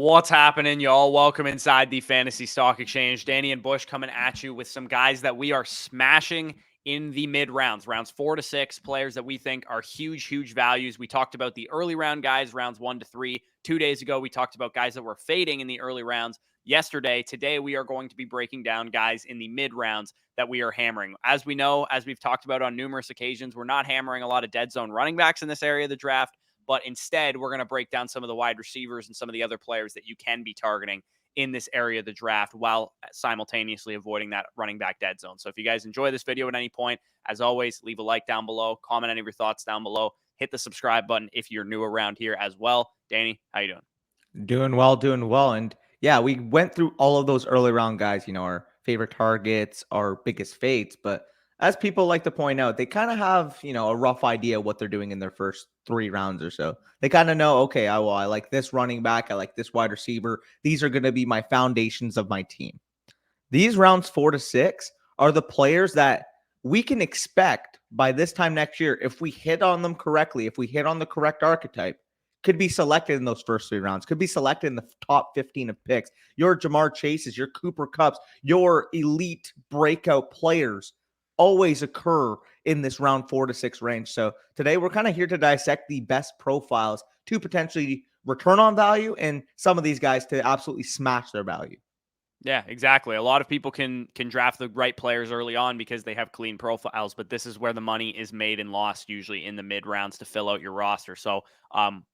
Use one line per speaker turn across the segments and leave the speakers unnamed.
What's happening, y'all? Welcome inside the Fantasy Stock Exchange. Danny and Bush coming at you with some guys that we are smashing in the mid rounds, rounds 4 to 6, players that we think are huge values. We talked about the early round guys, rounds 1 to 3. 2 days ago, we talked about guys that were fading in the early rounds. Today, we are going to be breaking down guys in the mid rounds that we are hammering. As we know, as we've talked about on numerous occasions, we're not hammering a lot of dead zone running backs in this area of the draft. But instead, we're going to break down some of the wide receivers and some of the other players that you can be targeting in this area of the draft while simultaneously avoiding that running back dead zone. So if you guys enjoy this video at any point, as always, leave a like down below, comment any of your thoughts down below, hit the subscribe button if you're new around here as well. Danny, how you doing?
Doing well. And yeah, we went through all of those early round guys, our favorite targets, our biggest fates. But as people like to point out, they kind of have, a rough idea what they're doing in their first 3 rounds or so. They kind of know, okay, I like this running back. I like this wide receiver. These are going to be my foundations of my team. These rounds 4 to 6 are the players that we can expect by this time next year, if we hit on them correctly, if we hit on the correct archetype, could be selected in those first 3 rounds, could be selected in the top 15 of picks. Your Jamar Chases, your Cooper Kupps, your elite breakout players always occur in this round 4 to 6 range. So today we're kind of here to dissect the best profiles to potentially return on value and some of these guys to absolutely smash their value.
Yeah, exactly. A lot of people can draft the right players early on because they have clean profiles, but this is where the money is made and lost usually in the mid rounds to fill out your roster. So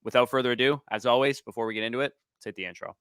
without further ado, as always, before we get into it, let's hit the intro.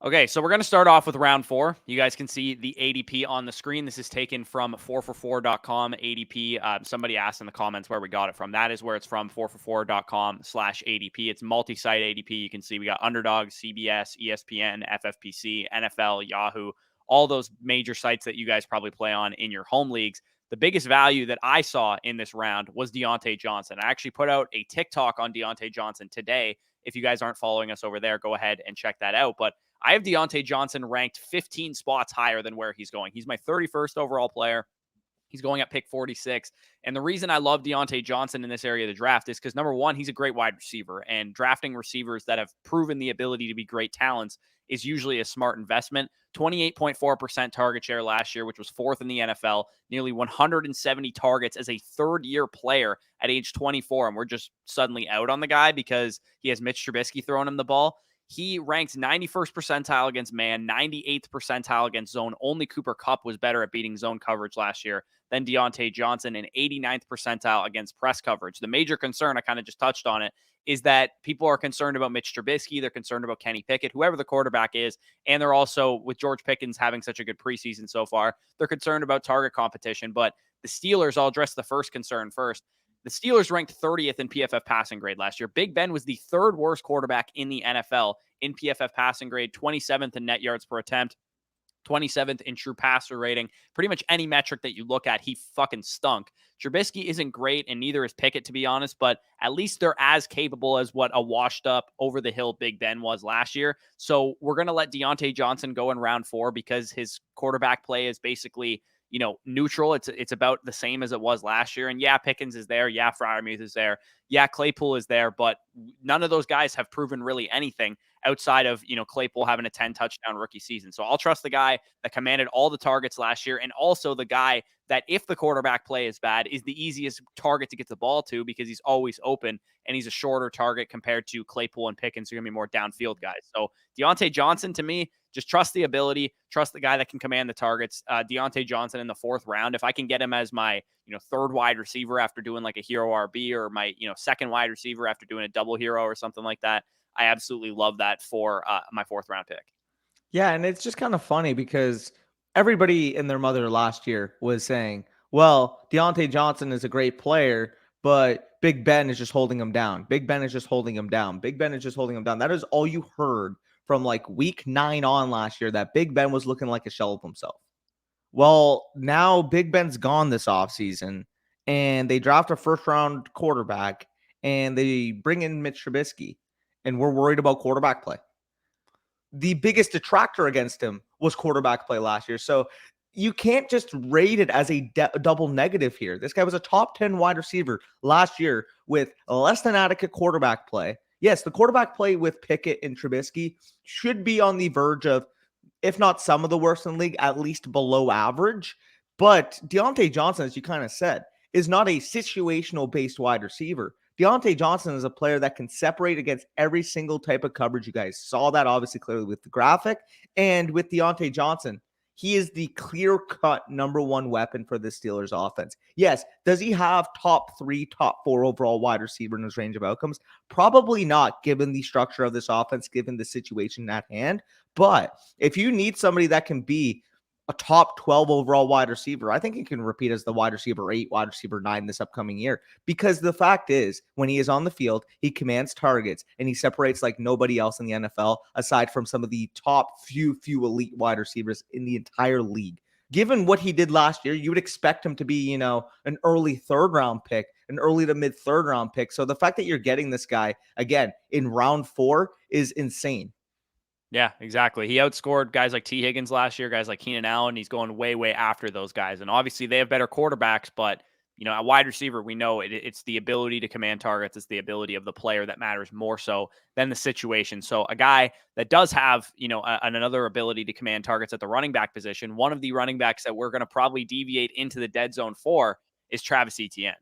Okay, so we're going to start off with round 4. You guys can see the ADP on the screen. This is taken from 4for4.com ADP. Somebody asked in the comments where we got it from. That is where it's from, 4for4.com/ADP. It's multi-site ADP. You can see we got Underdog, CBS, ESPN, FFPC, NFL, Yahoo, all those major sites that you guys probably play on in your home leagues. The biggest value that I saw in this round was Diontae Johnson. I actually put out a TikTok on Diontae Johnson today. If you guys aren't following us over there, go ahead and check that out. But I have Diontae Johnson ranked 15 spots higher than where he's going. He's my 31st overall player. He's going at pick 46. And the reason I love Diontae Johnson in this area of the draft is because, number one, he's a great wide receiver. And drafting receivers that have proven the ability to be great talents is usually a smart investment. 28.4% target share last year, which was 4th in the NFL. Nearly 170 targets as a third-year player at age 24. And we're just suddenly out on the guy because he has Mitch Trubisky throwing him the ball. He ranked 91st percentile against man, 98th percentile against zone. Only Cooper Kupp was better at beating zone coverage last year than Diontae Johnson, and 89th percentile against press coverage. The major concern, I kind of just touched on it, is that people are concerned about Mitch Trubisky. They're concerned about Kenny Pickett, whoever the quarterback is. And they're also, with George Pickens having such a good preseason so far, they're concerned about target competition. But the Steelers, I'll address the first concern first. The Steelers ranked 30th in PFF passing grade last year. Big Ben was the 3rd worst quarterback in the NFL in PFF passing grade, 27th in net yards per attempt, 27th in true passer rating. Pretty much any metric that you look at, he fucking stunk. Trubisky isn't great, and neither is Pickett, to be honest, but at least they're as capable as what a washed-up, over-the-hill Big Ben was last year. So we're going to let Diontae Johnson go in round 4 because his quarterback play is basically neutral. It's about the same as it was last year. And yeah, Pickens is there. Yeah, Freiermuth is there. Yeah, Claypool is there. But none of those guys have proven really anything outside of, Claypool having a 10-touchdown rookie season. So I'll trust the guy that commanded all the targets last year, and also the guy that, if the quarterback play is bad, is the easiest target to get the ball to because he's always open and he's a shorter target compared to Claypool and Pickens, who are going to be more downfield guys. So Diontae Johnson, to me, just trust the ability, trust the guy that can command the targets. Diontae Johnson in the 4th round, if I can get him as my, 3rd wide receiver after doing like a hero RB, or my, 2nd wide receiver after doing a double hero or something like that, I absolutely love that for my 4th round pick.
Yeah, and it's just kind of funny because everybody and their mother last year was saying, well, Diontae Johnson is a great player, but Big Ben is just holding him down. Big Ben is just holding him down. Big Ben is just holding him down. That is all you heard from like week 9 on last year, that Big Ben was looking like a shell of himself. Well, now Big Ben's gone this offseason, and they draft a 1st-round quarterback, and they bring in Mitch Trubisky. and we're worried about quarterback play. The biggest detractor against him was quarterback play last year. So you can't just rate it as a double negative here. This guy was a top 10 wide receiver last year with less than adequate quarterback play. Yes, the quarterback play with Pickett and Trubisky should be on the verge of, if not some of the worst in the league, at least below average. But Diontae Johnson, as you kind of said, is not a situational based wide receiver. Diontae Johnson is a player that can separate against every single type of coverage. You guys saw that obviously clearly with the graphic. And with Diontae Johnson, he is the clear-cut number one weapon for the Steelers offense. Yes, does he have top 3, top 4 overall wide receiver in his range of outcomes? Probably not, given the structure of this offense, given the situation at hand. But if you need somebody that can be a top 12 overall wide receiver, I think he can repeat as the wide receiver 8, wide receiver 9 this upcoming year. Because the fact is, when he is on the field, he commands targets and he separates like nobody else in the NFL, aside from some of the top few elite wide receivers in the entire league. Given what he did last year, you would expect him to be, an early third round pick, an early to mid third round pick. So the fact that you're getting this guy again in round 4 is insane.
Yeah, exactly. He outscored guys like T. Higgins last year, guys like Keenan Allen. He's going way, way after those guys. And obviously they have better quarterbacks, but at wide receiver, we know it's the ability to command targets. It's the ability of the player that matters more so than the situation. So a guy that does have, another ability to command targets at the running back position, one of the running backs that we're going to probably deviate into the dead zone for is Travis Etienne.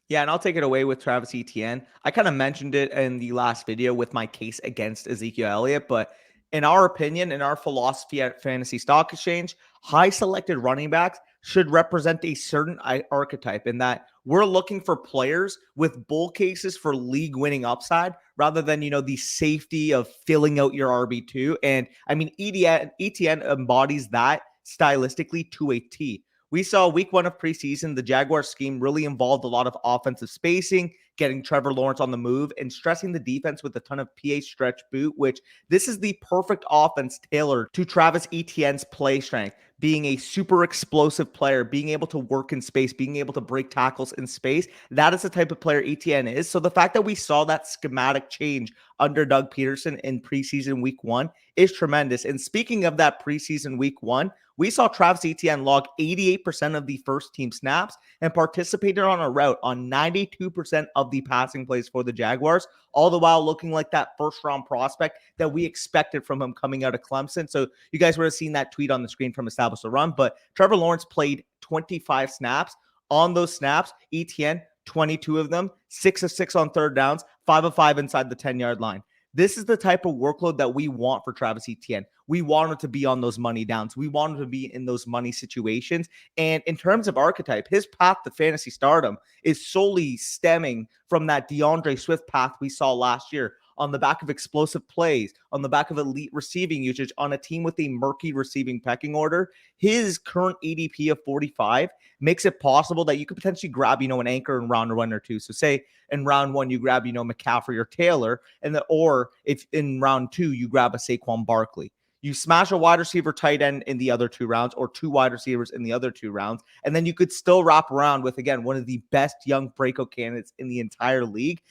Yeah, and I'll take it away with Travis Etienne. I kind of mentioned it in the last video with my case against Ezekiel Elliott, but in our opinion, in our philosophy at Fantasy Stock Exchange, high selected running backs should represent a certain archetype in that we're looking for players with bull cases for league winning upside rather than, the safety of filling out your RB2. And I mean, Etienne embodies that stylistically to a T. We saw week 1 of preseason, the Jaguars scheme really involved a lot of offensive spacing, getting Trevor Lawrence on the move, and stressing the defense with a ton of PA stretch boot, which this is the perfect offense tailored to Travis Etienne's play strength, being a super explosive player, being able to work in space, being able to break tackles in space. That is the type of player Etienne is. So the fact that we saw that schematic change under Doug Peterson in preseason week 1 is tremendous. And speaking of that preseason week 1, we saw Travis Etienne log 88% of the first team snaps and participated on a route on 92% of the passing plays for the Jaguars, all the while looking like that first round prospect that we expected from him coming out of Clemson. So you guys would have seen that tweet on the screen from Establish the Run, but Trevor Lawrence played 25 snaps. On those snaps, Etienne, 22 of them, 6 of 6 on third downs, 5 of 5 inside the 10-yard line. This is the type of workload that we want for Travis Etienne. We want him to be on those money downs. We want him to be in those money situations. And in terms of archetype, his path to fantasy stardom is solely stemming from that DeAndre Swift path we saw last year on the back of explosive plays, on the back of elite receiving usage on a team with a murky receiving pecking order. His current ADP of 45 makes it possible that you could potentially grab, an anchor in round 1 or 2. So say in round 1, you grab, McCaffrey or Taylor, or if in round 2, you grab a Saquon Barkley. You smash a wide receiver tight end in the other 2 rounds or 2 wide receivers in the other 2 rounds. And then you could still wrap around with, again, one of the best young breakout candidates in the entire league.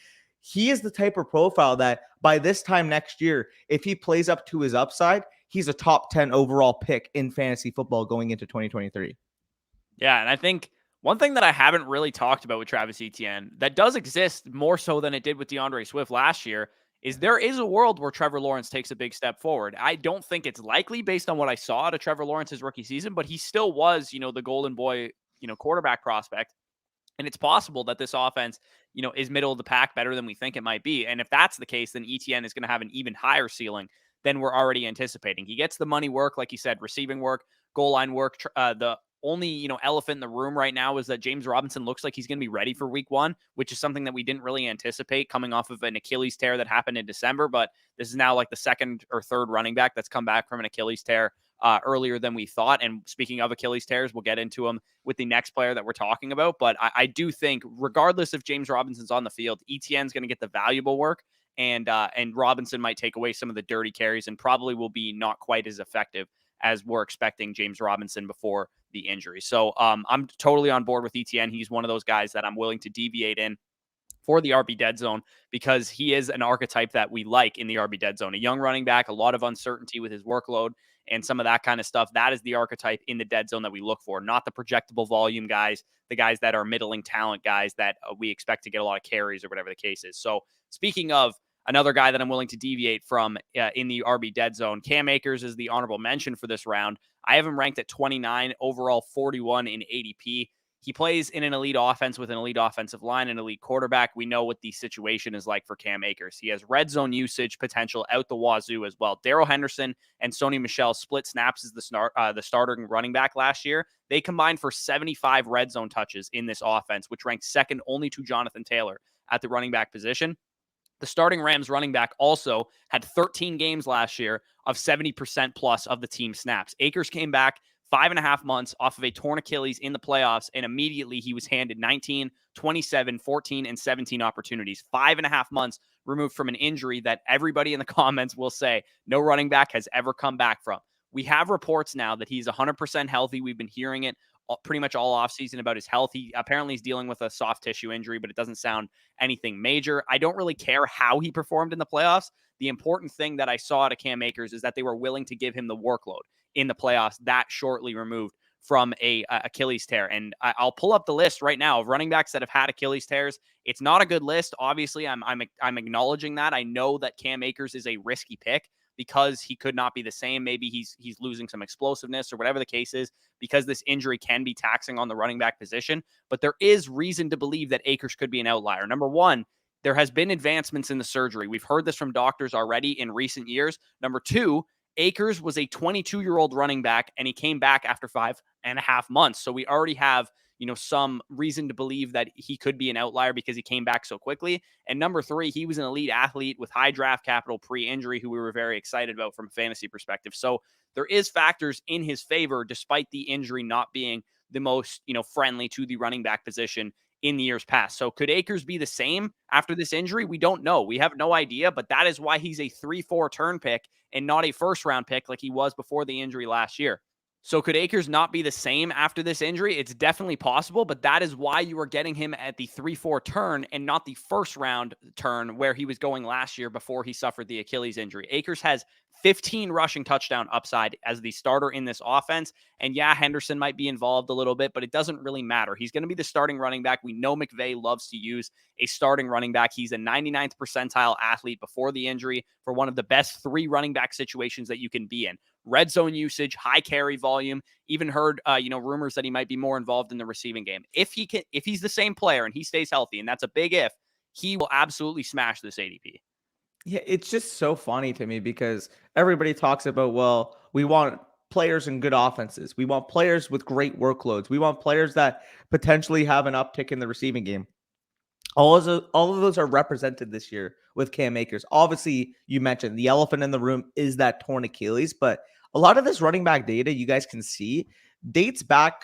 He is the type of profile that by this time next year, if he plays up to his upside, he's a top 10 overall pick in fantasy football going into 2023.
Yeah, and I think one thing that I haven't really talked about with Travis Etienne that does exist more so than it did with DeAndre Swift last year is there is a world where Trevor Lawrence takes a big step forward. I don't think it's likely based on what I saw out of Trevor Lawrence's rookie season, but he still was, the golden boy, quarterback prospect. And it's possible that this offense, is middle of the pack better than we think it might be. And if that's the case, then Etienne is going to have an even higher ceiling than we're already anticipating. He gets the money work, like you said, receiving work, goal line work. The only, elephant in the room right now is that James Robinson looks like he's going to be ready for week 1, which is something that we didn't really anticipate coming off of an Achilles tear that happened in December. But this is now like the second or third running back that's come back from an Achilles tear earlier than we thought. And speaking of Achilles tears, we'll get into them with the next player that we're talking about. But I do think, regardless if James Robinson's on the field, Etienne's going to get the valuable work, and Robinson might take away some of the dirty carries and probably will be not quite as effective as we're expecting James Robinson before the injury. So I'm totally on board with Etienne. He's one of those guys that I'm willing to deviate in for the RB dead zone, because he is an archetype that we like in the RB dead zone. A young running back, a lot of uncertainty with his workload and some of that kind of stuff. That is the archetype in the dead zone that we look for, not the projectable volume guys, the guys that are middling talent guys that we expect to get a lot of carries or whatever the case is. So speaking of another guy that I'm willing to deviate from in the RB dead zone, Cam Akers is the honorable mention for this round. I have him ranked at 29, overall 41 in ADP. He plays in an elite offense with an elite offensive line, an elite quarterback. We know what the situation is like for Cam Akers. He has red zone usage potential out the wazoo as well. Darrell Henderson and Sony Michel split snaps as the starting running back last year. They combined for 75 red zone touches in this offense, which ranked second only to Jonathan Taylor at the running back position. The starting Rams running back also had 13 games last year of 70% plus of the team snaps. Akers came back 5.5 months off of a torn Achilles in the playoffs, and immediately he was handed 19, 27, 14, and 17 opportunities. 5.5 months removed from an injury that everybody in the comments will say no running back has ever come back from. We have reports now that he's 100% healthy. We've been hearing it pretty much all offseason about his health. He apparently is dealing with a soft tissue injury, but it doesn't sound anything major. I don't really care how he performed in the playoffs. The important thing that I saw out of Cam Akers is that they were willing to give him the workload in the playoffs that shortly removed from a Achilles tear. And I'll pull up the list right now of running backs that have had Achilles tears. It's not a good list. Obviously, I'm acknowledging that. I know that Cam Akers is a risky pick because he could not be the same. Maybe he's losing some explosiveness or whatever the case is, because this injury can be taxing on the running back position. But there is reason to believe that Akers could be an outlier. Number one, there has been advancements in the surgery. We've heard this from doctors already in recent years. Number two, Akers was a 22-year-old running back, and he came back after 5.5 months. So we already have, some reason to believe that he could be an outlier because he came back so quickly. And number three, he was an elite athlete with high draft capital pre-injury who we were very excited about from a fantasy perspective. So there is factors in his favor, despite the injury not being the most, friendly to the running back position in the years past. So could Akers be the same after this injury? We don't know. We have no idea, but that is why he's a 3-4 turn pick and not a first round pick like he was before the injury last year. So could Akers not be the same after this injury? It's definitely possible, but that is why you are getting him at the 3-4 turn and not the first round turn where he was going last year before he suffered the Achilles injury. Akers has 15 rushing touchdown upside as the starter in this offense. And yeah, Henderson might be involved a little bit, but it doesn't really matter. He's going to be the starting running back. We know McVay loves to use a starting running back. He's a 99th percentile athlete before the injury for one of the best 3 running back situations that you can be in. Red zone usage, high carry volume, even heard, rumors that he might be more involved in the receiving game. If he's the same player and he stays healthy, and that's a big if, he will absolutely smash this ADP.
Yeah, it's just so funny to me because everybody talks about, well, we want players in good offenses. We want players with great workloads. We want players that potentially have an uptick in the receiving game. All of those are represented this year with Cam Akers. Obviously, you mentioned the elephant in the room is that torn Achilles, but a lot of this running back data you guys can see dates back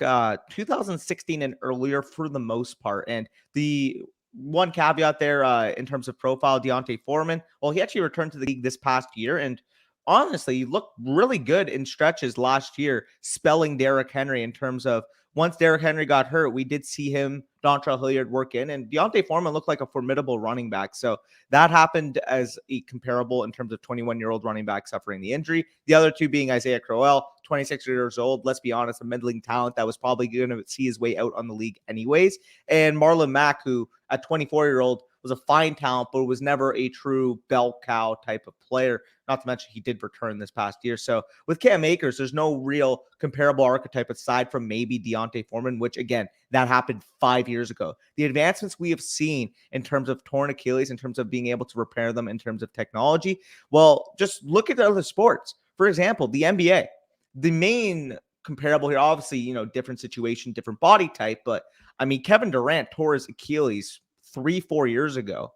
2016 and earlier for the most part. And the one caveat there in terms of profile, Diontae Foreman, well, he actually returned to the league this past year, and honestly, he looked really good in stretches last year, spelling Derrick Henry in terms of once Derrick Henry got hurt, we did see him, Dontrell Hilliard, work in, and Diontae Foreman looked like a formidable running back. So that happened as a comparable in terms of 21-year-old running back suffering the injury. The other two being Isaiah Crowell, 26 years old, let's be honest, a middling talent that was probably going to see his way out on the league anyways. And Marlon Mack, who at 24-year-old was a fine talent, but was never a true bell cow type of player. Not to mention he did return this past year. So with Cam Akers, there's no real comparable archetype aside from maybe Diontae Foreman, which again, that happened 5 years ago. The advancements we have seen in terms of torn Achilles, in terms of being able to repair them, in terms of technology, well, just look at other sports. For example, the NBA. The main comparable here, obviously, different situation, different body type, but I mean, Kevin Durant tore his Achilles 3-4 years ago.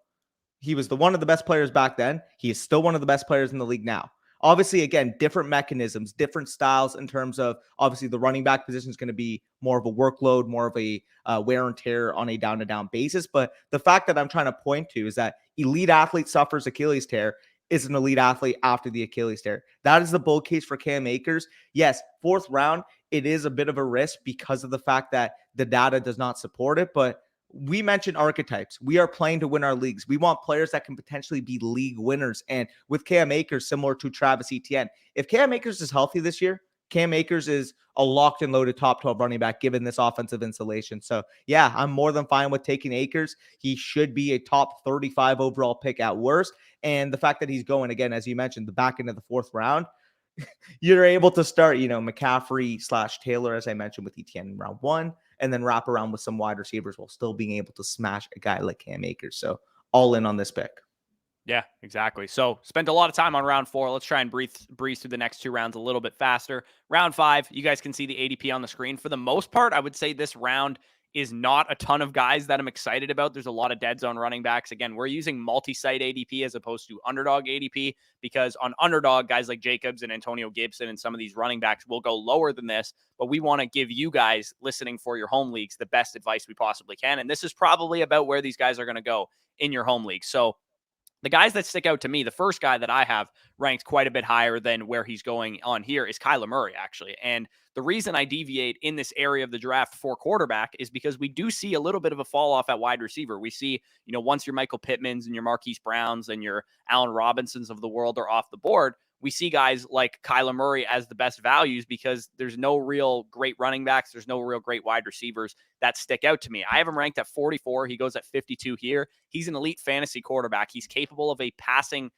He was one of the best players back then. He is still one of the best players in the league now. Obviously, again, different mechanisms, different styles in terms of obviously the running back position is going to be more of a workload, more of a wear and tear on a down-to-down basis. But the fact that I'm trying to point to is that elite athlete suffers Achilles tear is an elite athlete after the Achilles tear. That is the bull case for Cam Akers. Yes, 4th round, it is a bit of a risk because of the fact that the data does not support it. But we mentioned archetypes. We are playing to win our leagues. We want players that can potentially be league winners. And with Cam Akers, similar to Travis Etienne, if Cam Akers is healthy this year, Cam Akers is a locked and loaded top 12 running back given this offensive installation. So, yeah, I'm more than fine with taking Akers. He should be a top 35 overall pick at worst. And the fact that he's going, again, as you mentioned, the back end of the 4th round, you're able to start, McCaffrey/Taylor, as I mentioned, with Etienne in round 1, and then wrap around with some wide receivers while still being able to smash a guy like Cam Akers. So all in on this pick.
Yeah, exactly. So spent a lot of time on round 4. Let's try and breeze through the next 2 rounds a little bit faster. Round 5, you guys can see the ADP on the screen. For the most part, I would say this round is not a ton of guys that I'm excited about. There's a lot of dead zone running backs. Again, we're using multi-site ADP as opposed to underdog ADP because on underdog, guys like Jacobs and Antonio Gibson and some of these running backs will go lower than this, but we want to give you guys listening for your home leagues the best advice we possibly can. And this is probably about where these guys are going to go in your home league. So the guys that stick out to me, the first guy that I have ranked quite a bit higher than where he's going on here is Kyler Murray, actually. And the reason I deviate in this area of the draft for quarterback is because we do see a little bit of a fall off at wide receiver. We see, once your Michael Pittmans and your Marquise Browns and your Allen Robinsons of the world are off the board, we see guys like Kyler Murray as the best values because there's no real great running backs. There's no real great wide receivers that stick out to me. I have him ranked at 44. He goes at 52 here. He's an elite fantasy quarterback. He's capable of a passing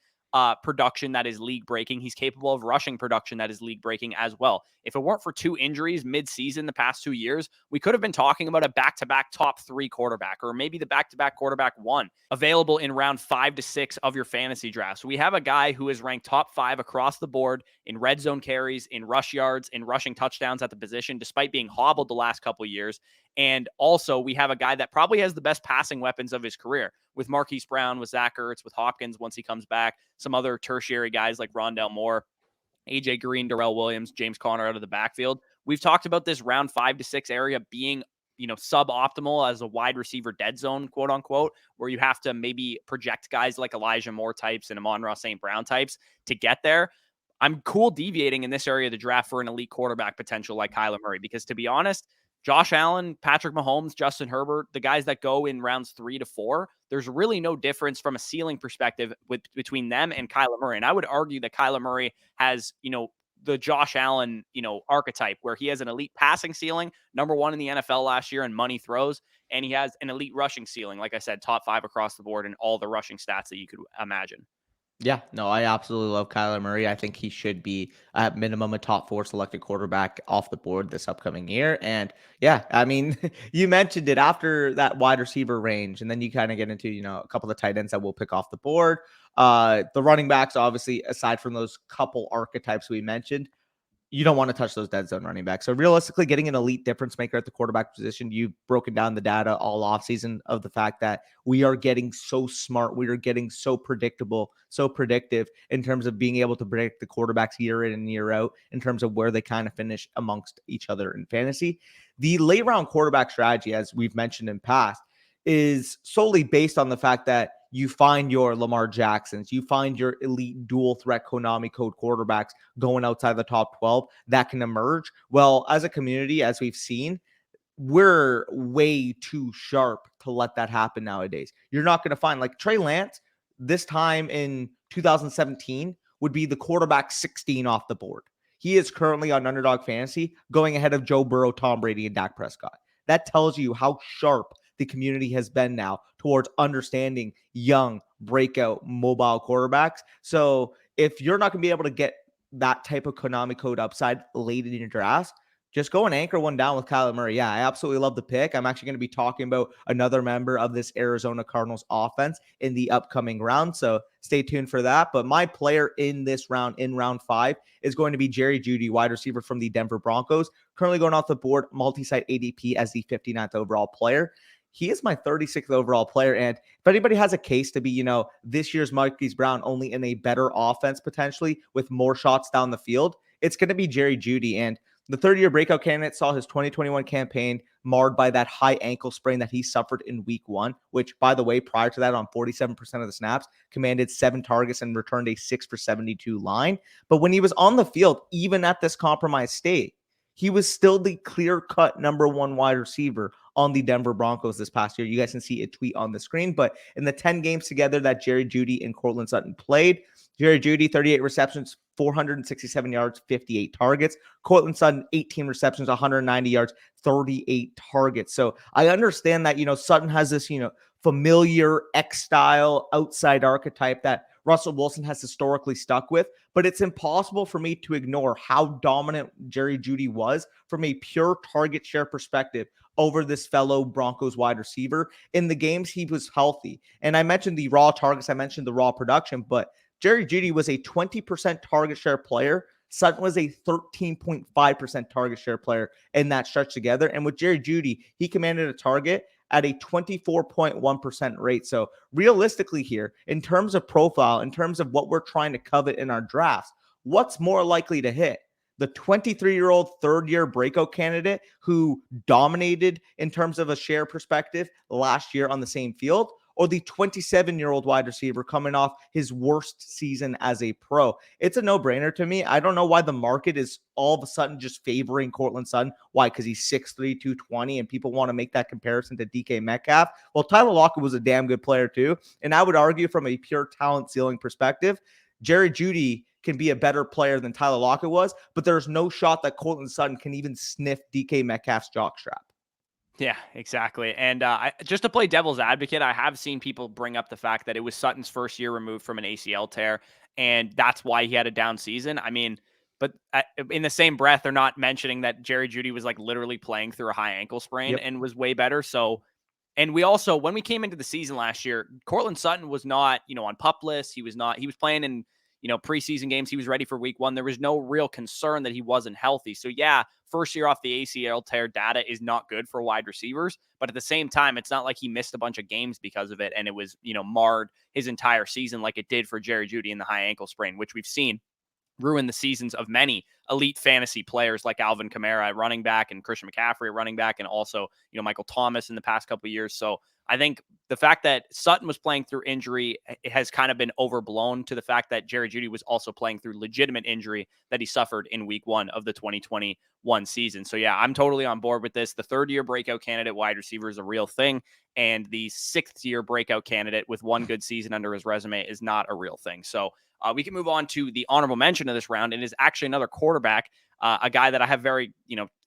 production that is league breaking. He's capable of rushing production that is league breaking as well. If it weren't for 2 injuries mid-season the past 2 years, we could have been talking about a back-to-back top 3 quarterback, or maybe the back-to-back quarterback 1 available in round 5 to 6 of your fantasy draft. So we have a guy who is ranked top 5 across the board in red zone carries, in rush yards, in rushing touchdowns at the position, despite being hobbled the last couple of years. And also, we have a guy that probably has the best passing weapons of his career with Marquise Brown, with Zach Ertz, with Hopkins once he comes back, some other tertiary guys like Rondell Moore, AJ Green, Darrell Williams, James Conner out of the backfield. We've talked about this round 5 to 6 area being, suboptimal as a wide receiver dead zone, quote unquote, where you have to maybe project guys like Elijah Moore types and Amon-Ra St. Brown types to get there. I'm cool deviating in this area of the draft for an elite quarterback potential like Kyler Murray, because to be honest, Josh Allen, Patrick Mahomes, Justin Herbert, the guys that go in rounds 3 to 4, there's really no difference from a ceiling perspective between them and Kyler Murray. And I would argue that Kyler Murray has, the Josh Allen, archetype where he has an elite passing ceiling, number 1 in the NFL last year in money throws, and he has an elite rushing ceiling, like I said, top 5 across the board in all the rushing stats that you could imagine.
Yeah, no, I absolutely love Kyler Murray. I think he should be at minimum a top 4 selected quarterback off the board this upcoming year. And yeah, I mean, you mentioned it after that wide receiver range, and then you kind of get into, a couple of tight ends that we'll pick off the board. The running backs, obviously, aside from those couple archetypes we mentioned, you don't want to touch those dead zone running backs. So realistically, getting an elite difference maker at the quarterback position, you've broken down the data all offseason of the fact that we are getting so smart. We are getting so predictable, so predictive in terms of being able to predict the quarterbacks year in and year out in terms of where they kind of finish amongst each other in fantasy. The late round quarterback strategy, as we've mentioned in past, is solely based on the fact that you find your Lamar Jacksons, you find your elite dual threat Konami code quarterbacks going outside the top 12 that can emerge. Well, as a community, as we've seen, we're way too sharp to let that happen nowadays. You're not going to find, like, Trey Lance this time in 2017 would be the quarterback 16 off the board. He is currently on Underdog Fantasy going ahead of Joe Burrow, Tom Brady, and Dak Prescott. That tells you how sharp the community has been now towards understanding young breakout mobile quarterbacks. So if you're not going to be able to get that type of Konami code upside late in your draft, just go and anchor one down with Kyler Murray. Yeah, I absolutely love the pick. I'm actually going to be talking about another member of this Arizona Cardinals offense in the upcoming round. So stay tuned for that. But my player in this round, in round 5, is going to be Jerry Jeudy, wide receiver from the Denver Broncos, currently going off the board, multi-site ADP as the 59th overall player. He is my 36th overall player. And if anybody has a case to be, this year's Marquise Brown only in a better offense potentially with more shots down the field, it's going to be Jerry Jeudy. And the third-year breakout candidate saw his 2021 campaign marred by that high ankle sprain that he suffered in week 1, which, by the way, prior to that, on 47% of the snaps, commanded 7 targets and returned a 6 for 72 line. But when he was on the field, even at this compromised state, he was still the clear-cut number 1 wide receiver on the Denver Broncos this past year. You guys can see a tweet on the screen, but in the 10 games together that Jerry Jeudy and Courtland Sutton played, Jerry Jeudy, 38 receptions, 467 yards, 58 targets. Courtland Sutton, 18 receptions, 190 yards, 38 targets. So I understand that, Sutton has this, familiar X-style outside archetype that Russell Wilson has historically stuck with, but it's impossible for me to ignore how dominant Jerry Jeudy was from a pure target share perspective over this fellow Broncos wide receiver in the games he was healthy. And I mentioned the raw targets, I mentioned the raw production, but Jerry Jeudy was a 20% target share player. Sutton was a 13.5% target share player in that stretch together. And with Jerry Jeudy, he commanded a target at a 24.1% rate. So realistically here, in terms of profile, in terms of what we're trying to covet in our drafts, what's more likely to hit? The 23-year-old third-year breakout candidate who dominated in terms of a share perspective last year on the same field, or the 27-year-old wide receiver coming off his worst season as a pro? It's a no-brainer to me. I don't know why the market is all of a sudden just favoring Courtland Sutton. Why? Because he's 6'3", 220, and people want to make that comparison to DK Metcalf. Well, Tyler Lockett was a damn good player too, and I would argue from a pure talent ceiling perspective, Jerry Jeudy can be a better player than Tyler Lockett was, but there's no shot that Courtland Sutton can even sniff DK Metcalf's jockstrap.
Yeah, exactly. And just to play devil's advocate, I have seen people bring up the fact that it was Sutton's first year removed from an ACL tear, and that's why he had a down season. I mean, but in the same breath, they're not mentioning that Jerry Jeudy was like literally playing through a high ankle sprain and was way better. So, and we also, when we came into the season last year, Courtland Sutton was not, on PUP lists. He was playing in, preseason games. He was ready for week 1. There was no real concern that he wasn't healthy. So yeah, first year off the ACL tear data is not good for wide receivers, but at the same time, it's not like he missed a bunch of games because of it. And it was, marred his entire season like it did for Jerry Jeudy in the high ankle sprain, which we've seen ruin the seasons of many elite fantasy players like Alvin Kamara at running back and Christian McCaffrey at running back, and also, Michael Thomas in the past couple of years. So I think the fact that Sutton was playing through injury has kind of been overblown to the fact that Jerry Jeudy was also playing through legitimate injury that he suffered in week 1 of the 2021 season. So yeah, I'm totally on board with this. The third-year breakout candidate wide receiver is a real thing, and the sixth-year breakout candidate with one good season under his resume is not a real thing. So we can move on to the honorable mention of this round, and is actually another quarterback, a guy that I have very,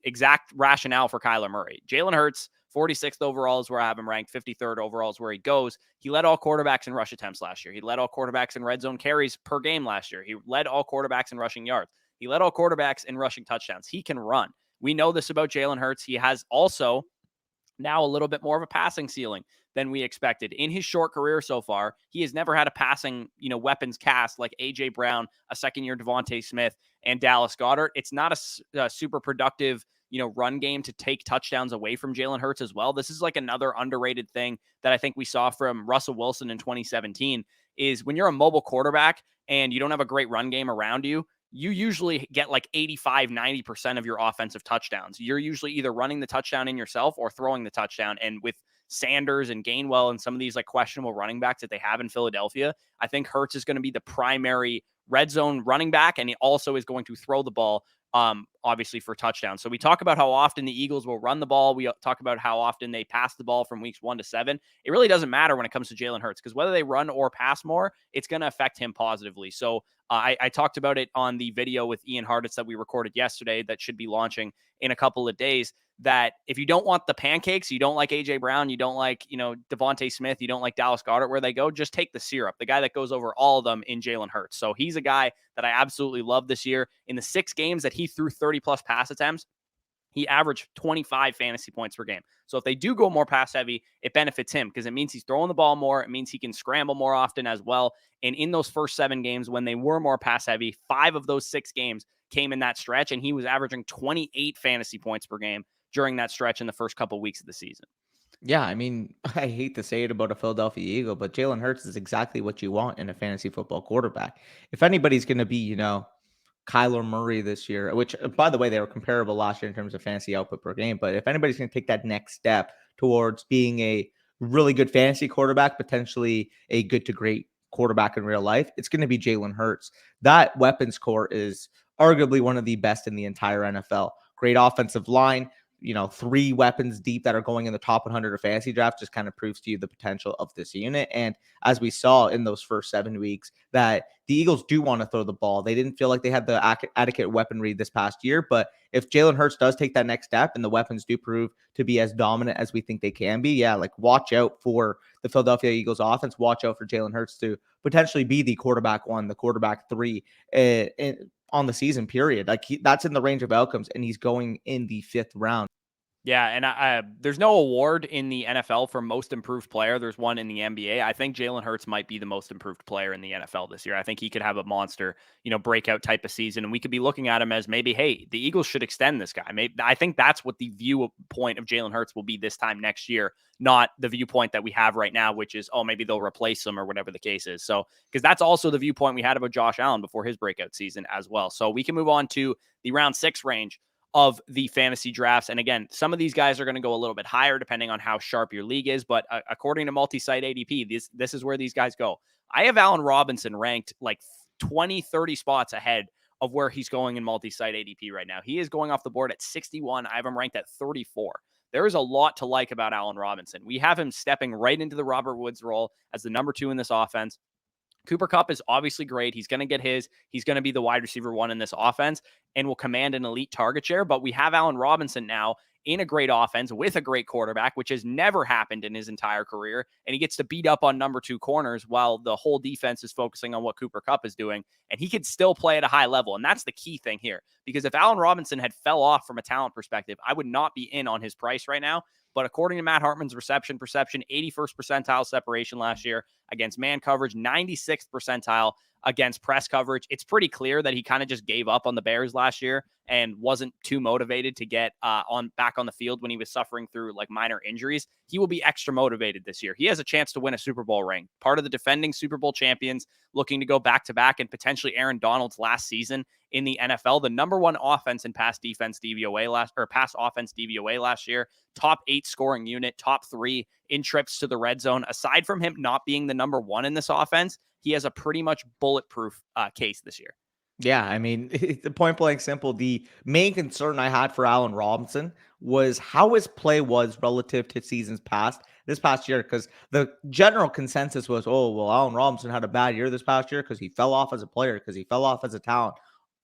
exact rationale for Kyler Murray. Jalen Hurts, 46th overall is where I have him ranked. 53rd overall is where he goes. He led all quarterbacks in rush attempts last year. He led all quarterbacks in red zone carries per game last year. He led all quarterbacks in rushing yards. He led all quarterbacks in rushing touchdowns. He can run. We know this about Jalen Hurts. He has also now a little bit more of a passing ceiling than we expected. In his short career so far, he has never had a passing, weapons cast like A.J. Brown, a second-year Devontae Smith, and Dallas Goedert. It's not a super productive, run game to take touchdowns away from Jalen Hurts as well. This is like another underrated thing that I think we saw from Russell Wilson in 2017 is when you're a mobile quarterback and you don't have a great run game around you, you usually get like 85, 90% of your offensive touchdowns. You're usually either running the touchdown in yourself or throwing the touchdown. And with Sanders and Gainwell and some of these like questionable running backs that they have in Philadelphia, I think Hurts is going to be the primary red zone running back. And he also is going to throw the ball, obviously for touchdowns. So we talk about how often the Eagles will run the ball. We talk about how often they pass the ball from weeks 1 to 7. It really doesn't matter when it comes to Jalen Hurts, because whether they run or pass more, it's going to affect him positively. So I talked about it on the video with Ian Hartitz that we recorded yesterday that should be launching in a couple of days, that if you don't want the pancakes, you don't like A.J. Brown, you don't like, Devontae Smith, you don't like Dallas Goedert where they go, just take the syrup, the guy that goes over all of them in Jalen Hurts. So he's a guy that I absolutely love this year. In the 6 games that he threw 30-plus pass attempts, he averaged 25 fantasy points per game. So if they do go more pass heavy, it benefits him because it means he's throwing the ball more. It means he can scramble more often as well. And in those first 7 games, when they were more pass heavy, 5 of those 6 games came in that stretch, and he was averaging 28 fantasy points per game during that stretch in the first couple of weeks of the season.
Yeah, I mean, I hate to say it about a Philadelphia Eagle, but Jalen Hurts is exactly what you want in a fantasy football quarterback. If anybody's going to be, Kyler Murray this year, which, by the way, they were comparable last year in terms of fantasy output per game. But if anybody's going to take that next step towards being a really good fantasy quarterback, potentially a good to great quarterback in real life, it's going to be Jalen Hurts. That weapons core is arguably one of the best in the entire NFL. Great offensive line, 3 weapons deep that are going in the top 100 of fantasy draft just kind of proves to you the potential of this unit. And as we saw in those first 7 weeks, that the Eagles do want to throw the ball. They didn't feel like they had the adequate weaponry this past year, but if Jalen Hurts does take that next step and the weapons do prove to be as dominant as we think they can be, watch out for the Philadelphia Eagles offense. Watch out for Jalen Hurts to potentially be the quarterback 1, the quarterback 3 on the season period. That's in the range of outcomes, and he's going in the 5th round.
Yeah, and there's no award in the NFL for most improved player. There's one in the NBA. I think Jalen Hurts might be the most improved player in the NFL this year. I think he could have a monster, breakout type of season, and we could be looking at him as maybe, hey, the Eagles should extend this guy. Maybe I think that's what the viewpoint of Jalen Hurts will be this time next year, not the viewpoint that we have right now, which is, oh, maybe they'll replace him or whatever the case is. So, because that's also the viewpoint we had about Josh Allen before his breakout season as well. So we can move on to the round 6 range of the fantasy drafts. And again, some of these guys are going to go a little bit higher depending on how sharp your league is. But according to multi-site ADP, this is where these guys go. I have Allen Robinson ranked like 20, 30 spots ahead of where he's going in multi-site ADP right now. He is going off the board at 61. I have him ranked at 34. There is a lot to like about Allen Robinson. We have him stepping right into the Robert Woods role as the number 2 in this offense. Cooper Kupp is obviously great. He's going to get his. He's going to be the wide receiver 1 in this offense and will command an elite target share. But we have Allen Robinson now in a great offense with a great quarterback, which has never happened in his entire career. And he gets to beat up on number 2 corners while the whole defense is focusing on what Cooper Kupp is doing. And he could still play at a high level. And that's the key thing here. Because if Allen Robinson had fell off from a talent perspective, I would not be in on his price right now. But according to Matt Hartman's reception perception, 81st percentile separation last year against man coverage, 96th percentile against press coverage. It's pretty clear that he kind of just gave up on the Bears last year and wasn't too motivated to get back on the field when he was suffering through like minor injuries. He will be extra motivated this year. He has a chance to win a Super Bowl ring. Part of the defending Super Bowl champions looking to go back-to-back, and potentially Aaron Donald's last season in the NFL, the number 1 offense in pass offense DVOA last year, top 8 scoring unit, top 3 in trips to the red zone. Aside from him not being the number 1 in this offense, he has a pretty much bulletproof case this year.
Yeah, I mean, the point blank simple. The main concern I had for Allen Robinson was how his play was relative to seasons past this past year, because the general consensus was, oh, well, Allen Robinson had a bad year this past year because he fell off as a player, because he fell off as a talent.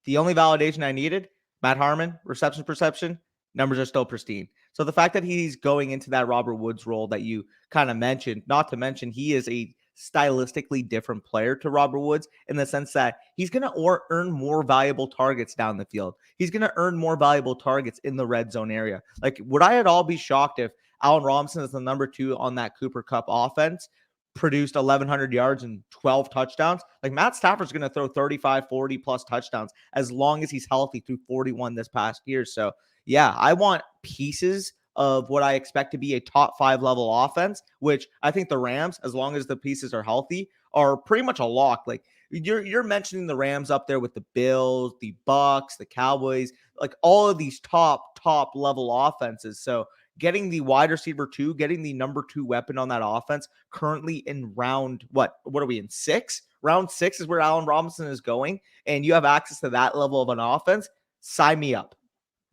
The only validation I needed, Matt Harmon, reception perception, numbers are still pristine. So the fact that he's going into that Robert Woods role that you kind of mentioned, not to mention he is a stylistically different player to Robert Woods in the sense that he's going to earn more valuable targets down the field. He's going to earn more valuable targets in the red zone area. Like, would I at all be shocked if Allen Robinson is the number 2 on that Cooper Kupp offense, produced 1,100 yards and 12 touchdowns? Like, Matt Stafford's going to throw 35, 40 plus touchdowns as long as he's healthy through 41 this past year. So yeah, I want pieces of what I expect to be a top 5 level offense, which I think the Rams, as long as the pieces are healthy, are pretty much a lock. Like, you're mentioning the Rams up there with the Bills, the Bucks, the Cowboys, like all of these top level offenses. So getting the wide receiver 2, getting the number 2 weapon on that offense currently in round, what are we in, 6? Round 6 is where Allen Robinson is going, and you have access to that level of an offense. Sign me up.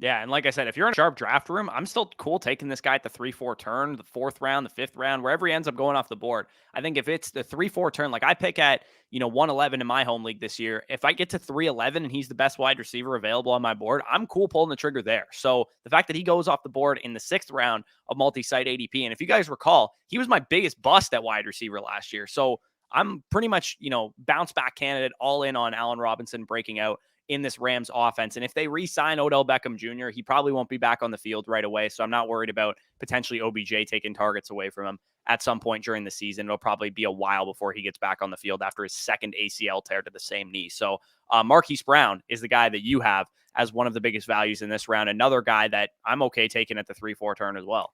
Yeah, and like I said, if you're in a sharp draft room, I'm still cool taking this guy at the 3-4 turn, the 4th round, the 5th round, wherever he ends up going off the board. I think if it's the 3-4 turn, like I pick at, 111 in my home league this year, if I get to 311 and he's the best wide receiver available on my board, I'm cool pulling the trigger there. So the fact that he goes off the board in the 6th round of multi-site ADP, and if you guys recall, he was my biggest bust at wide receiver last year. So I'm pretty much, bounce back candidate, all in on Allen Robinson breaking out in this Rams offense. And if they re-sign Odell Beckham Jr., he probably won't be back on the field right away. So I'm not worried about potentially OBJ taking targets away from him at some point during the season. It'll probably be a while before he gets back on the field after his 2nd ACL tear to the same knee. So Marquise Brown is the guy that you have as one of the biggest values in this round. Another guy that I'm okay taking at the 3-4 turn as well.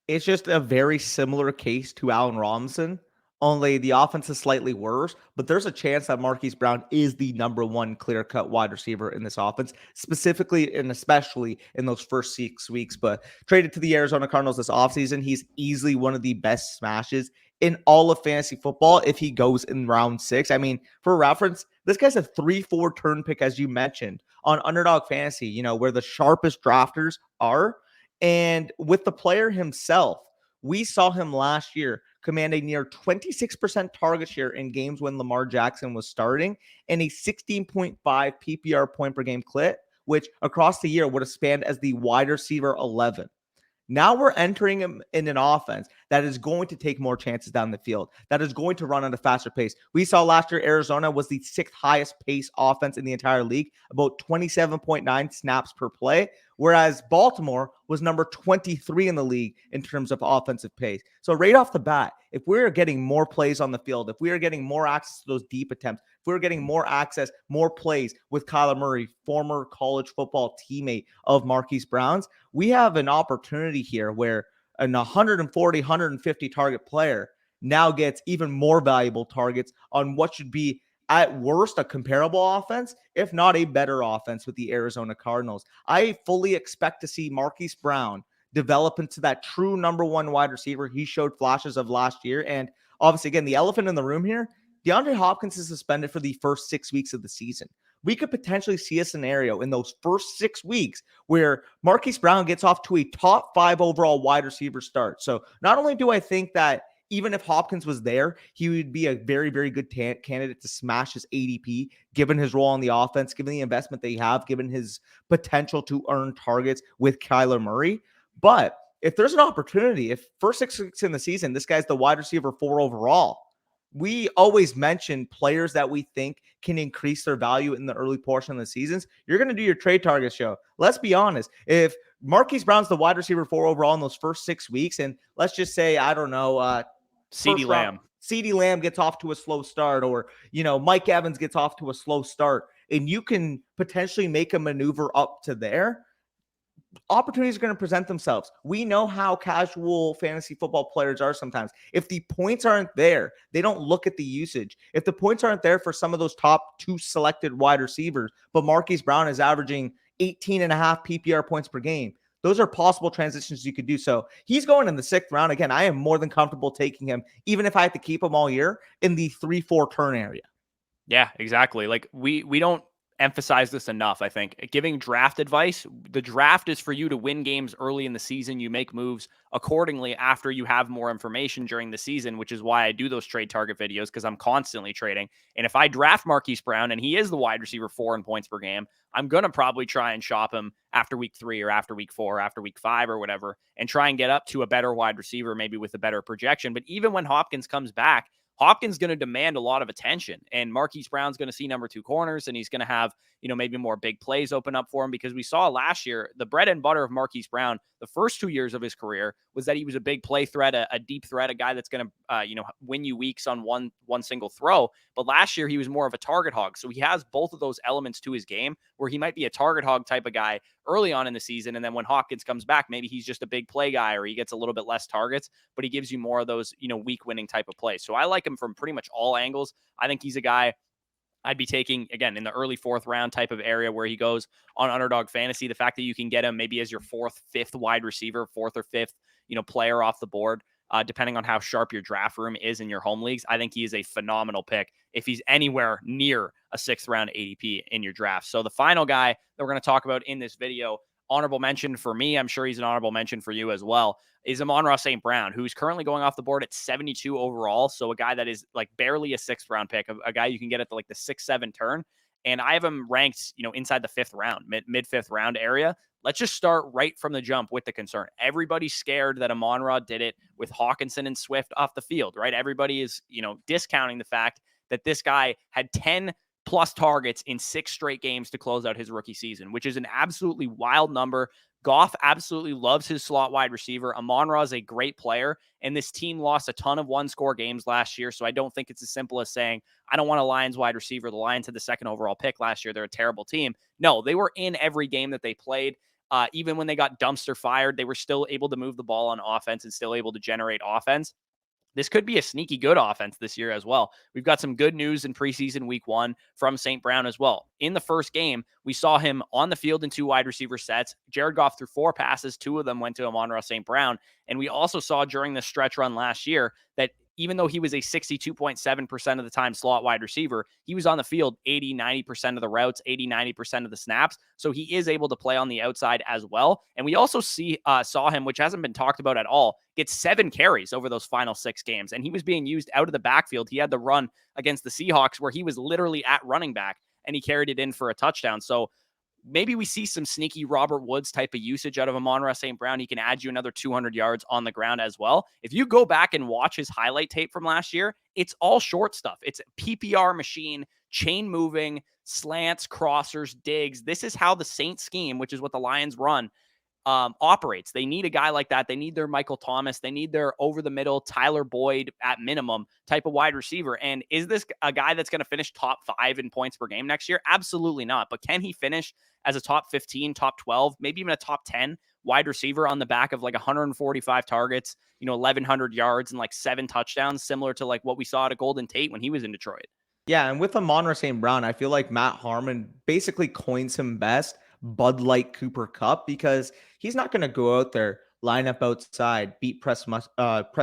It's just a very similar case to Allen Robinson, only the offense is slightly worse, but there's a chance that Marquise Brown is the number 1 clear-cut wide receiver in this offense, specifically and especially in those first 6 weeks. But traded to the Arizona Cardinals this offseason, he's easily one of the best smashes in all of fantasy football if he goes in round 6. I mean, for reference, this guy's a 3-4 turn pick, as you mentioned, on Underdog Fantasy, where the sharpest drafters are. And with the player himself, we saw him last year command a near 26% target share in games when Lamar Jackson was starting and a 16.5 PPR point per game clip, which across the year would have spanned as the wide receiver 11. Now we're entering him in an offense that is going to take more chances down the field, that is going to run at a faster pace. We saw last year Arizona was the sixth highest pace offense in the entire league, about 27.9 snaps per play, whereas Baltimore was number 23 in the league in terms of offensive pace. So right off the bat, if we're getting more plays on the field, if we are getting more access to those deep attempts, if we're getting more access, more plays with Kyler Murray, former college football teammate of Marquise Brown's, we have an opportunity here where an 140, 150 target player now gets even more valuable targets on what should be at worst a comparable offense, if not a better offense with the Arizona Cardinals. I fully expect to see Marquise Brown develop into that true number one wide receiver he showed flashes of last year. And obviously, again, the elephant in the room here, DeAndre Hopkins is suspended for the first 6 weeks of the season. We could potentially see a scenario in those first 6 weeks where Marquise Brown gets off to a top 5 overall wide receiver start. So not only do I think that even if Hopkins was there, he would be a very, very good candidate to smash his ADP, given his role on the offense, given the investment they have, given his potential to earn targets with Kyler Murray. But if there's an opportunity, if first 6 weeks in the season, this guy's the wide receiver 4 overall, we always mention players that we think can increase their value in the early portion of the seasons. You're going to do your trade target show. Let's be honest. If Marquise Brown's the wide receiver 4 overall in those first 6 weeks, and let's just say, I don't know,
CeeDee Lamb.
CeeDee Lamb gets off to a slow start, or, Mike Evans gets off to a slow start, and you can potentially make a maneuver up to there, opportunities are going to present themselves. We know how casual fantasy football players are sometimes. If the points aren't there, they don't look at the usage. If the points aren't there for some of those top 2 selected wide receivers, but Marquise Brown is averaging 18.5 PPR points per game, those are possible transitions you could do. So he's going in the 6th round. Again, I am more than comfortable taking him, even if I have to keep him all year, in the 3-4 turn area.
Yeah, exactly. Like we don't emphasize this enough. I think giving draft advice, the draft is for you to win games early in the season. You make moves accordingly after you have more information during the season, which is why I do those trade target videos, because I'm constantly trading. And if I draft Marquise Brown and he is the wide receiver 4 in points per game, I'm going to probably try and shop him after week 3 or after week 4, or after week 5 or whatever, and try and get up to a better wide receiver, maybe with a better projection. But even when Hopkins comes back, Hopkins going to demand a lot of attention, and Marquise Brown's going to see number 2 corners, and he's going to have, maybe more big plays open up for him, because we saw last year, the bread and butter of Marquise Brown, the first 2 years of his career, was that he was a big play threat, a deep threat, a guy that's going to, win you weeks on one single throw. But last year he was more of a target hog. So he has both of those elements to his game, where he might be a target hog type of guy early on in the season. And then when Hopkins comes back, maybe he's just a big play guy, or he gets a little bit less targets, but he gives you more of those, week winning type of plays. So I like him from pretty much all angles. I think he's a guy I'd be taking, again, in the early 4th round type of area where he goes on Underdog Fantasy. The fact that you can get him maybe as your 4th, 5th wide receiver, 4th or 5th, player off the board, depending on how sharp your draft room is in your home leagues, I think he is a phenomenal pick if he's anywhere near a 6th round ADP in your draft. So the final guy that we're going to talk about in this video, honorable mention for me, I'm sure he's an honorable mention for you as well, is Amon-Ra St. Brown, who's currently going off the board at 72 overall. So a guy that is like barely a 6th round pick, a guy you can get at the 6-7 turn. And I have him ranked, inside the 5th round, mid 5th round area. Let's just start right from the jump with the concern. Everybody's scared that Amon-Ra did it with Hawkinson and Swift off the field, right? Everybody is, discounting the fact that this guy had 10 plus targets in 6 straight games to close out his rookie season, which is an absolutely wild number. Goff absolutely loves his slot wide receiver. Amon-Ra is a great player, and this team lost a ton of one-score games last year, so I don't think it's as simple as saying, I don't want a Lions wide receiver. The Lions had the 2nd overall pick last year. They're a terrible team. No, they were in every game that they played. Even when they got dumpster fired, they were still able to move the ball on offense and still able to generate offense. This could be a sneaky good offense this year as well. We've got some good news in preseason week 1 from St. Brown as well. In the first game, we saw him on the field in 2 wide receiver sets. Jared Goff threw 4 passes. 2 of them went to Amon-Ra St. Brown. And we also saw during the stretch run last year that even though he was a 62.7% of the time slot wide receiver, he was on the field 80-90% of the routes, 80-90% of the snaps. So he is able to play on the outside as well. And we also saw him, which hasn't been talked about at all, get 7 carries over those final 6 games. And he was being used out of the backfield. He had the run against the Seahawks where he was literally at running back and he carried it in for a touchdown. So maybe we see some sneaky Robert Woods type of usage out of Amon-Ra St. Brown. He can add you another 200 yards on the ground as well. If you go back and watch his highlight tape from last year, it's all short stuff. It's PPR machine, chain moving, slants, crossers, digs. This is how the Saint scheme, which is what the Lions run, operates. They need a guy like that. They need their Michael Thomas. They need their over the middle Tyler Boyd at minimum type of wide receiver. And is this a guy that's going to finish top 5 in points per game next year? Absolutely not. But can he finish as a top 15, top 12, maybe even a top 10 wide receiver on the back of like 145 targets, 1,100 yards and like 7 touchdowns, similar to like what we saw at Golden Tate when he was in Detroit?
Yeah, and with Amon-Ra St. Brown, I feel like Matt Harmon basically coins him best Bud Light Cooper Cup, because he's not going to go out there, line up outside, beat press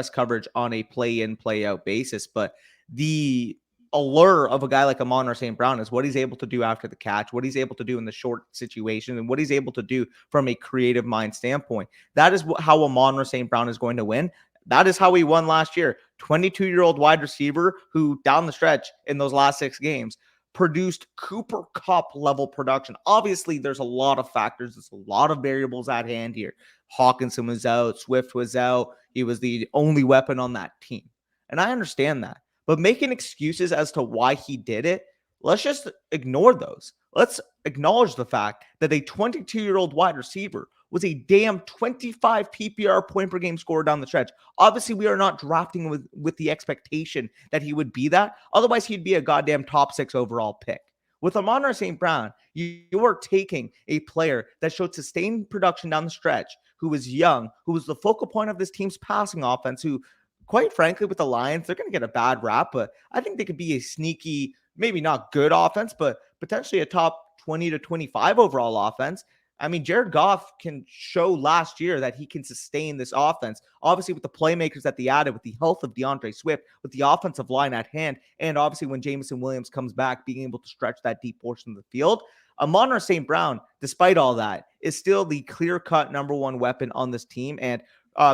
coverage on a play in, play out basis. But the allure of a guy like Amon-Ra St. Brown is what he's able to do after the catch, what he's able to do in the short situation, and what he's able to do from a creative mind standpoint. That is how Amon-Ra St. Brown is going to win. That is how he won last year. 22-year-old wide receiver who down the stretch in those last 6 games produced Cooper Cup level production. Obviously, there's a lot of factors. There's a lot of variables at hand here. Hawkinson was out. Swift was out. He was the only weapon on that team. And I understand that. But making excuses as to why he did it, let's just ignore those. Let's acknowledge the fact that a 22-year-old wide receiver was a damn 25 PPR point per game scorer down the stretch. Obviously, we are not drafting with the expectation that he would be that. Otherwise, he'd be a goddamn top 6 overall pick. With Amon-Ra St. Brown, you are taking a player that showed sustained production down the stretch, who was young, who was the focal point of this team's passing offense, who, quite frankly, with the Lions, they're going to get a bad rap, but I think they could be a sneaky, maybe not good offense, but potentially a top 20 to 25 overall offense. I mean, Jared Goff can show last year that he can sustain this offense. Obviously, with the playmakers that they added, with the health of D'Andre Swift, with the offensive line at hand, and obviously when Jameson Williams comes back, being able to stretch that deep portion of the field. Amon-Ra St. Brown, despite all that, is still the clear-cut number 1 weapon on this team. And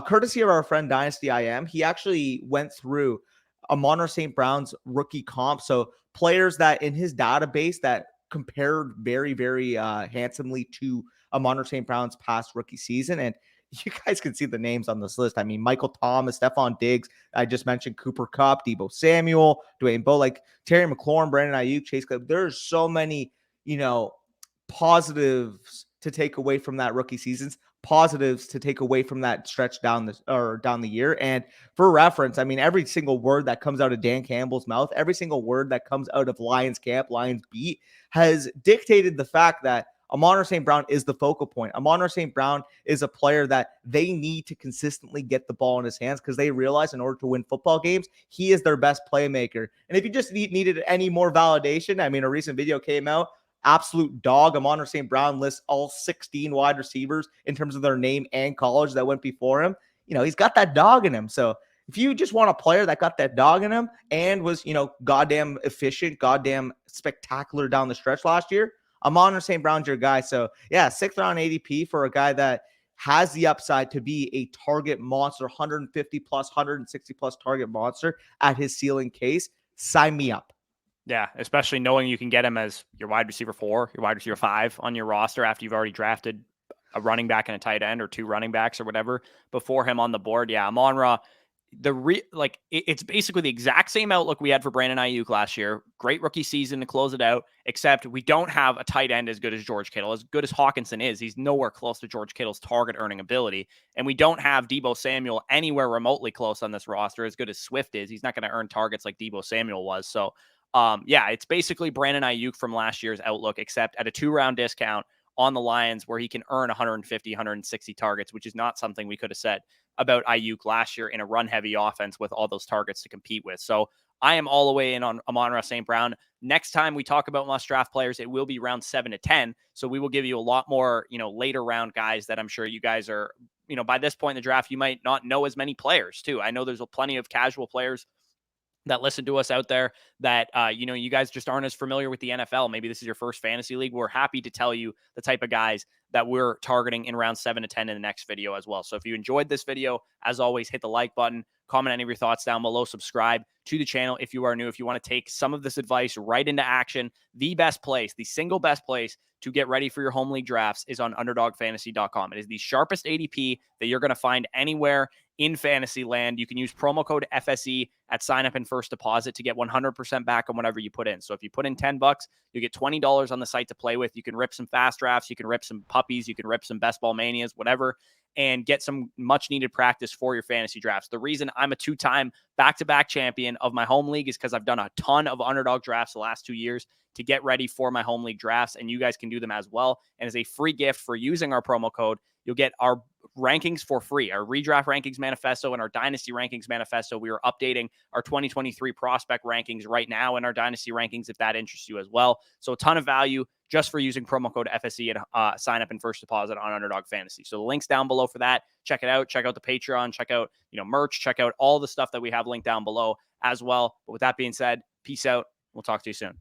courtesy of our friend Dynasty IM, he actually went through Amon-Ra St. Brown's rookie comp. So players that in his database that compared very, very handsomely to Amon-Ra St. Brown's past rookie season. And you guys can see the names on this list. I mean, Michael Thomas, Stephon Diggs, I just mentioned Cooper Kupp, Deebo Samuel, Dwayne Bowe, like Terry McLaurin, Brandon Ayuk, Chase Claypool. There's so many, positives to take away from that rookie seasons, positives to take away from that stretch down the year. And for reference, I mean, every single word that comes out of Dan Campbell's mouth, every single word that comes out of Lions camp, Lions beat, has dictated the fact that Amon-Ra St. Brown is the focal point. Amon-Ra St. Brown is a player that they need to consistently get the ball in his hands, because they realize in order to win football games, he is their best playmaker. And if you just needed any more validation, I mean, a recent video came out, absolute dog. Amon-Ra St. Brown lists all 16 wide receivers in terms of their name and college that went before him. He's got that dog in him. So if you just want a player that got that dog in him and was, goddamn efficient, goddamn spectacular down the stretch last year, Amon-Ra St. Brown's your guy. So yeah, 6th round ADP for a guy that has the upside to be a target monster, 150 plus, 160 plus target monster at his ceiling case. Sign me up.
Yeah, especially knowing you can get him as your wide receiver 4, your wide receiver 5 on your roster after you've already drafted a running back and a tight end or 2 running backs or whatever before him on the board. Yeah, Amon-Ra, it's basically the exact same outlook we had for Brandon Ayuk last year. Great rookie season to close it out, except we don't have a tight end as good as George Kittle. As good as Hawkinson is, he's nowhere close to George Kittle's target earning ability. And we don't have Deebo Samuel anywhere remotely close on this roster. As good as Swift is, he's not going to earn targets like Deebo Samuel was. So it's basically Brandon Ayuk from last year's outlook, except at a 2-round discount on the Lions where he can earn 150, 160 targets, which is not something we could have said about Ayuk last year in a run-heavy offense with all those targets to compete with. So I am all the way in on Amon-Ra St. Brown. Next time we talk about must-draft players, it will be round 7 to 10. So we will give you a lot more, later round guys that I'm sure you guys are by this point in the draft, you might not know as many players too. I know there's plenty of casual players that listen to us out there that, you guys just aren't as familiar with the NFL. Maybe this is your first fantasy league. We're happy to tell you the type of guys that we're targeting in round 7 to 10 in the next video as well. So if you enjoyed this video, as always, hit the like button, comment any of your thoughts down below, subscribe to the channel if you are new. If you want to take some of this advice right into action, the best place, the single best place to get ready for your home league drafts is on underdogfantasy.com. It is the sharpest ADP that you're going to find anywhere in fantasy land. You can use promo code FSE at sign up and first deposit to get 100% back on whatever you put in. So if you put in $10, you get $20 on the site to play with. You can rip some fast drafts, you can rip some puppies, you can rip some best ball manias, whatever, and get some much needed practice for your fantasy drafts. The reason I'm a 2-time back-to-back champion of my home league is because I've done a ton of underdog drafts the last 2 years to get ready for my home league drafts, and you guys can do them as well. And as a free gift for using our promo code, you'll get our rankings for free, our redraft rankings manifesto and our dynasty rankings manifesto. We are updating our 2023 prospect rankings right now in our dynasty rankings if that interests you as well. So a ton of value just for using promo code FSE and sign up and first deposit on Underdog Fantasy. So the link's down below for that. Check it out. Check out the Patreon. Check out, merch. Check out all the stuff that we have linked down below as well. But with that being said, peace out. We'll talk to you soon.